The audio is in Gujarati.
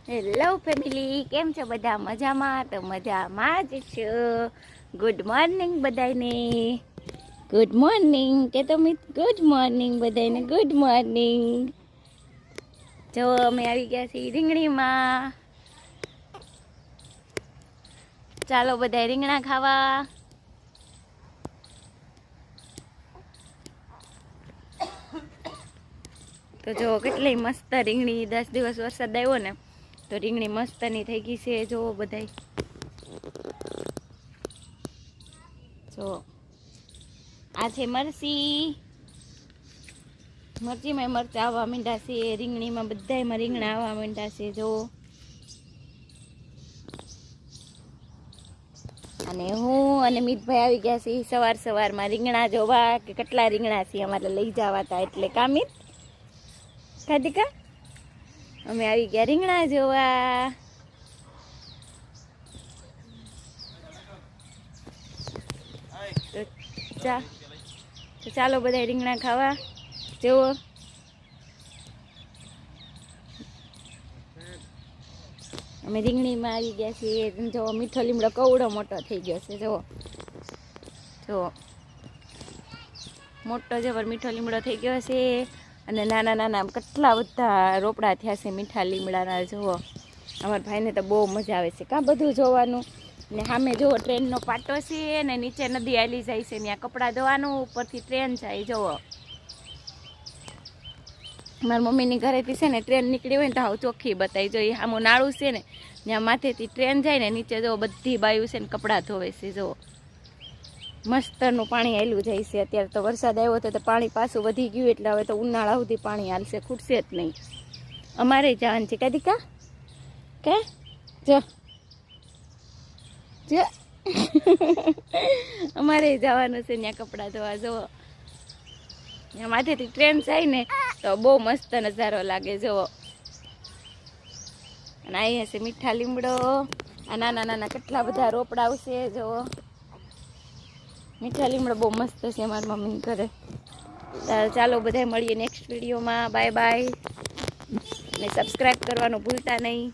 હેલો ફેમિલી, કેમ છો બધા? મજામાં? તો મજામાં જ છો. ગુડ મોર્નિંગ બધાને. ગુડ મોર્નિંગ કે તો મિત ગુડ મોર્નિંગ બધાને. Good morning. જો અમે આવી ગયા છીએ રીંગણીમાં. ચાલો બધા રીંગણા ખાવા. તો જો કેટલી મસ્ત રીંગણી, 10 દિવસ વરસાદ આવ્યો ને તો રીંગણી મસ્તની થઈ ગઈ છે. જો બધાય જો આ છે મરચી. મરચીમાં મરચાં આવવા માંડ્યા છે, રીંગણીમાં બધાયમાં રીંગણા આવવા માંડ્યા છે. જો અને હું અને મિતભાઈ આવી ગયા છે સવારમાં રીંગણા જોવા કે કેટલા રીંગણા છે અમારે લઈ જવા હતા. એટલે કામિત કાધિકા અમે આવી ગયા રીંગણા જોવા. તો ચાલો બધા રીંગણા ખાવા. જુઓ અમે રીંગણીમાં આવી ગયા છીએ. જો મીઠો લીમડો કવડો મોટો થઈ ગયો છે. જો મોટો જબર મીઠો લીમડો થઈ ગયો છે. અને નાના નાના કેટલા બધા રોપડા થયા છે મીઠા લીમડાના. જુઓ અમારા ભાઈને તો બહુ મજા આવે છે કાં બધું જોવાનું. ને સામે જુઓ ટ્રેનનો પાટો છે ને નીચે નદી આલી જાય છે. ત્યાં કપડાં ધોવાનું, ઉપરથી ટ્રેન જાય. જુઓ મારા મમ્મીની ઘરેથી છે ને ટ્રેન નીકળી હોય ને તો હાવ ચોખ્ખી બતાવી. જો આમું નાળું છે ને ત્યાં માથેથી ટ્રેન જાય ને નીચે જો બધી બાયું છે ને કપડાં ધોવે છે. જુઓ મસ્તનું પાણી આવેલું જાય છે. અત્યારે તો વરસાદ આવ્યો તો પાણી પાછું વધી ગયું એટલે હવે તો ઉનાળા સુધી પાણી હાલશે, ખૂટશે જ નહીં. અમારે જવાનું છે કાધિકા કે જો જો અમારે જવાનું છે ત્યાં કપડાં ધોવા. જુઓ ત્યાં માથેથી ટ્રેન જાય ને તો બહુ મસ્ત નજારો લાગે. જુઓ અને અહીંયા છે મીઠા લીમડો. આ નાના નાના કેટલા બધા રોપડા આવશે. જુઓ મીઠા લીમડો બહુ મસ્ત છે મારા મમ્મીને ઘરે. ચાલો બધા મળીએ નેક્સ્ટ વિડીયોમાં. Bye bye. ને સબસ્ક્રાઈબ કરવાનું ભૂલતા નહીં.